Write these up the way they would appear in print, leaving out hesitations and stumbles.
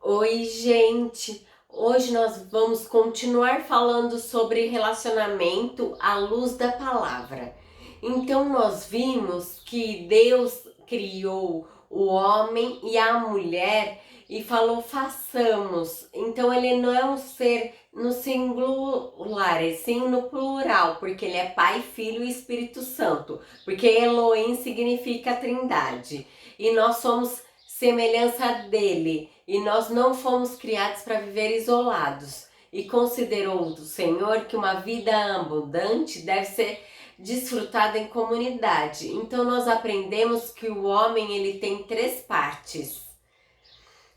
Oi, gente! Hoje nós vamos continuar falando sobre relacionamento à luz da palavra. Então, nós vimos que Deus criou o homem e a mulher e falou: façamos. Então, ele não é um ser no singular, e sim no plural, porque ele é Pai, Filho e Espírito Santo, porque Elohim significa Trindade e nós somos semelhança dele. E nós não fomos criados para viver isolados. E considerou o Senhor que uma vida abundante deve ser desfrutada em comunidade. Então nós aprendemos que o homem ele tem três partes.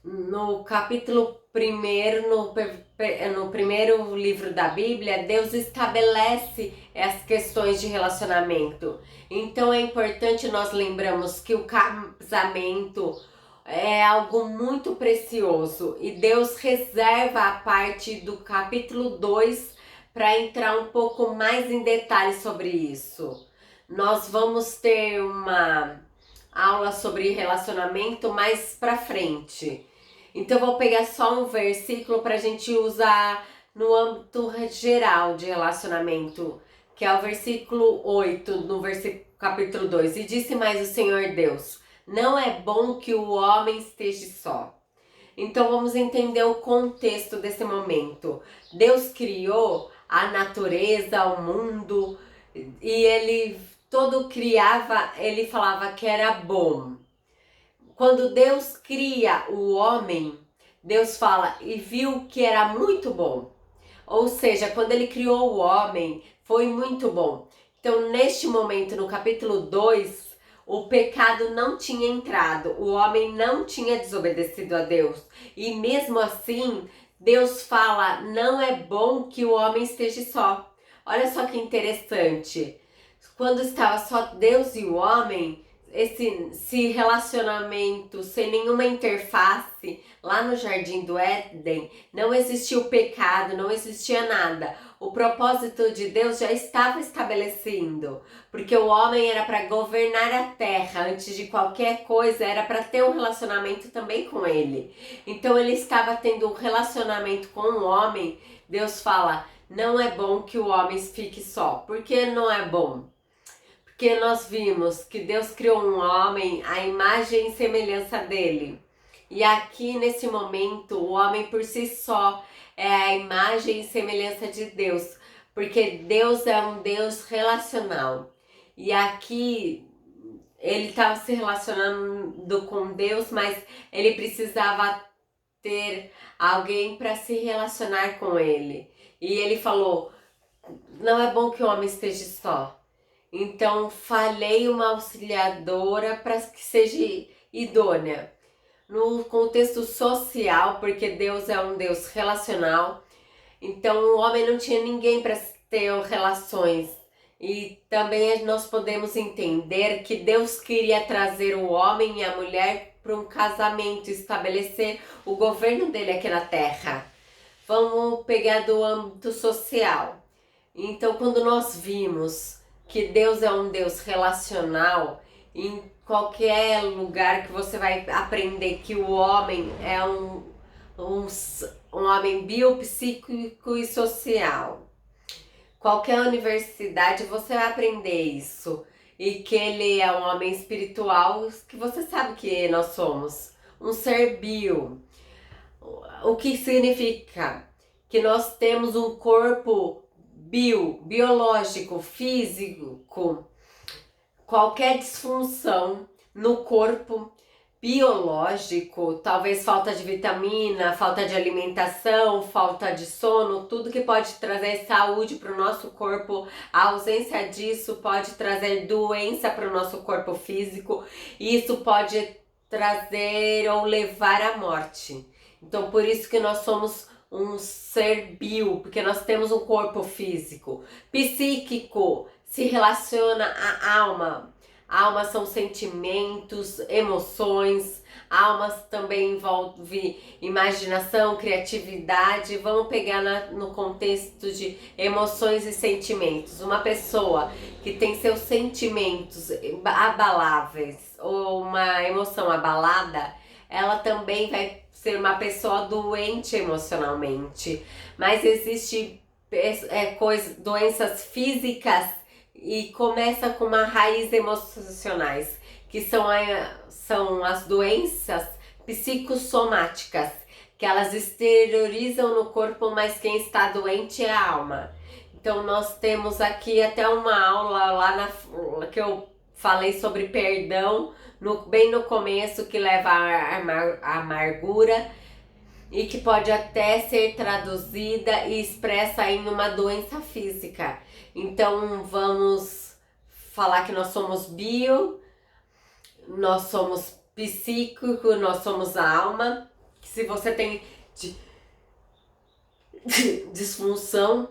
No capítulo 1, no primeiro livro da Bíblia, Deus estabelece as questões de relacionamento. Então é importante nós lembrarmos que o casamento é algo muito precioso e Deus reserva a parte do capítulo 2 para entrar um pouco mais em detalhes sobre isso. Nós vamos ter uma aula sobre relacionamento mais para frente. Então eu vou pegar só um versículo para a gente usar no âmbito geral de relacionamento, que é o versículo 8, no capítulo 2. E disse mais o Senhor Deus: não é bom que o homem esteja só. Então vamos entender o contexto desse momento. Deus criou a natureza, o mundo, e ele todo criava, ele falava que era bom. Quando Deus cria o homem, Deus fala e viu que era muito bom. Ou seja, quando ele criou o homem, foi muito bom. Então, neste momento, no capítulo 2, o pecado não tinha entrado, o homem não tinha desobedecido a Deus. E mesmo assim, Deus fala: não é bom que o homem esteja só. Olha só que interessante. Quando estava só Deus e o homem, esse relacionamento sem nenhuma interface, lá no Jardim do Éden, não existia o pecado, não existia nada. O propósito de Deus já estava estabelecido, porque o homem era para governar a terra, antes de qualquer coisa, era para ter um relacionamento também com ele. Então ele estava tendo um relacionamento com o homem. Deus fala: não é bom que o homem fique só. Por que não é bom? Porque nós vimos que Deus criou um homem à imagem e semelhança dele. E aqui nesse momento, o homem por si só é a imagem e semelhança de Deus, porque Deus é um Deus relacional. E aqui ele estava se relacionando com Deus, mas ele precisava ter alguém para se relacionar com ele. E ele falou: não é bom que o homem esteja só. Então, falei uma auxiliadora para que seja idônea. No contexto social, porque Deus é um Deus relacional, então o homem não tinha ninguém para ter relações. E também nós podemos entender que Deus queria trazer o homem e a mulher para um casamento, estabelecer o governo dele aqui na terra. Vamos pegar do âmbito social. Então, quando nós vimos que Deus é um Deus relacional, em qualquer lugar que você vai aprender que o homem é um homem biopsíquico e social. Qualquer universidade você vai aprender isso. E que ele é um homem espiritual, que você sabe que nós somos. Um ser bio. O que significa? Que nós temos um corpo biológico, físico. Qualquer disfunção no corpo biológico, talvez falta de vitamina, falta de alimentação, falta de sono, tudo que pode trazer saúde para o nosso corpo, a ausência disso pode trazer doença para o nosso corpo físico, e isso pode trazer ou levar à morte. Então, por isso que nós somos um ser bio, porque nós temos um corpo físico. Psíquico se relaciona à alma. Alma são sentimentos, emoções. Almas também envolve imaginação, criatividade. Vamos pegar no contexto de emoções e sentimentos. Uma pessoa que tem seus sentimentos abaláveis ou uma emoção abalada, ela também vai ser uma pessoa doente emocionalmente. Mas existe doenças físicas e começa com uma raiz emocionais, que são as doenças psicossomáticas, que elas exteriorizam no corpo, mas quem está doente é a alma. Então nós temos aqui até uma aula lá que eu falei sobre perdão, bem no começo, que leva à amargura e que pode até ser traduzida e expressa em uma doença física. Então vamos falar que nós somos nós somos psíquico, nós somos a alma. Que se você tem disfunção,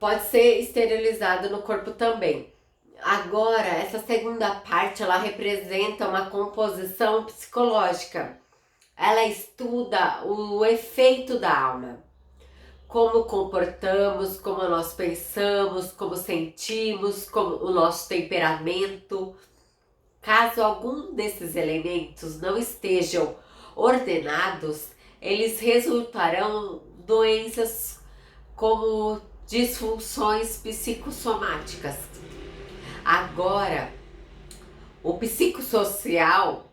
pode ser esterilizado no corpo também. Agora, essa segunda parte, ela representa uma composição psicológica. Ela estuda o efeito da alma. Como comportamos, como nós pensamos, como sentimos, como o nosso temperamento. Caso algum desses elementos não estejam ordenados, eles resultarão doenças como disfunções psicossomáticas. Agora, o psicossocial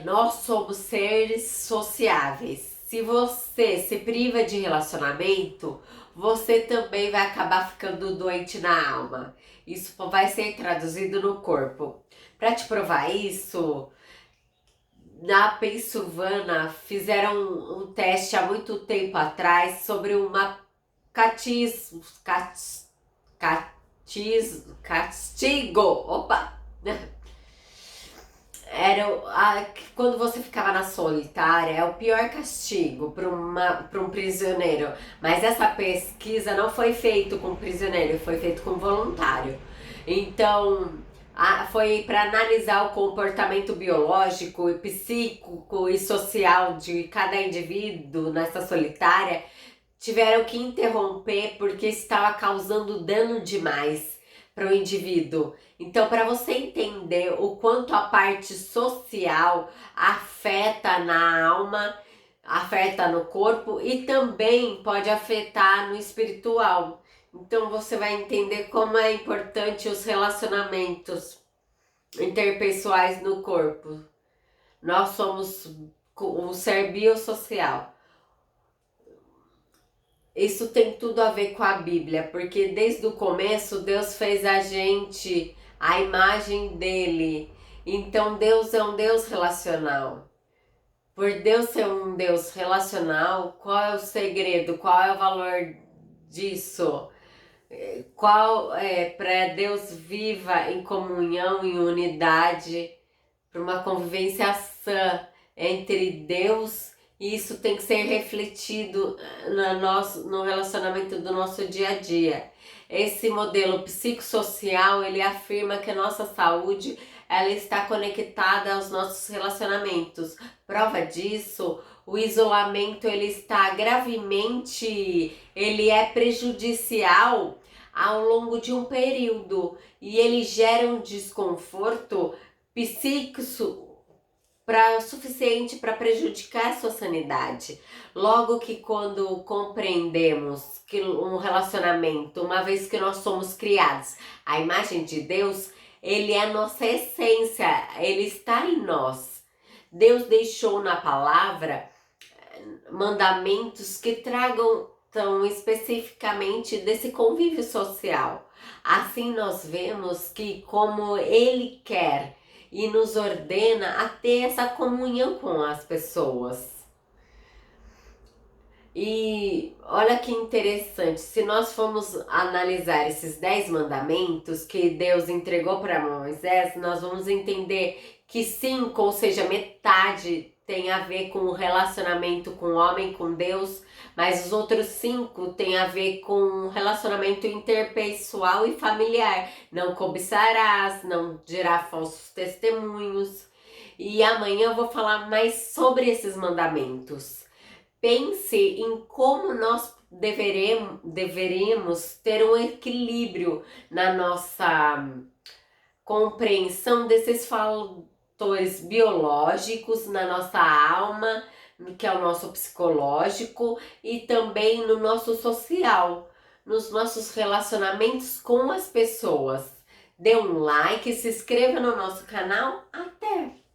nós somos seres sociáveis. Se você se priva de relacionamento, você também vai acabar ficando doente na alma. Isso vai ser traduzido no corpo. Para te provar isso, na Pensilvânia fizeram um teste há muito tempo atrás sobre uma castigo. Opa! Quando você ficava na solitária, é o pior castigo para um prisioneiro. Mas essa pesquisa não foi feita com prisioneiro, foi feita com voluntário. Então, foi para analisar o comportamento biológico, psíquico e social de cada indivíduo nessa solitária. Tiveram que interromper porque estava causando dano demais para o indivíduo. Então, para você entender o quanto a parte social afeta na alma, afeta no corpo e também pode afetar no espiritual. Então, você vai entender como é importante os relacionamentos interpessoais no corpo. Nós somos um ser biosocial. Isso tem tudo a ver com a Bíblia, porque desde o começo Deus fez a gente a imagem dele. Então Deus é um Deus relacional. Por Deus ser um Deus relacional, qual é o segredo? Qual é o valor disso? Qual é para Deus viva em comunhão, em unidade, para uma convivência sã entre Deus, e isso tem que ser refletido no relacionamento do nosso dia a dia. Esse modelo psicossocial, ele afirma que a nossa saúde ela está conectada aos nossos relacionamentos. Prova disso, o isolamento ele está gravemente, ele é prejudicial ao longo de um período e ele gera um desconforto psíquico suficiente para prejudicar a sua sanidade. Logo que quando compreendemos que um relacionamento, uma vez que nós somos criados à imagem de Deus, ele é a nossa essência, ele está em nós. Deus deixou na palavra mandamentos que tragam tão especificamente desse convívio social. Assim nós vemos que como ele quer e nos ordena a ter essa comunhão com as pessoas. E olha que interessante, se nós formos analisar esses 10 mandamentos que Deus entregou para Moisés, nós vamos entender que 5, ou seja, metade tem a ver com o relacionamento com o homem, com Deus, mas os outros 5 tem a ver com o relacionamento interpessoal e familiar. Não cobiçarás, não dirá falsos testemunhos. E amanhã eu vou falar mais sobre esses mandamentos. Pense em como nós deveríamos ter um equilíbrio na nossa compreensão desses fatores biológicos na nossa alma, que é o nosso psicológico, e também no nosso social, nos nossos relacionamentos com as pessoas. Dê um like, se inscreva no nosso canal. Até!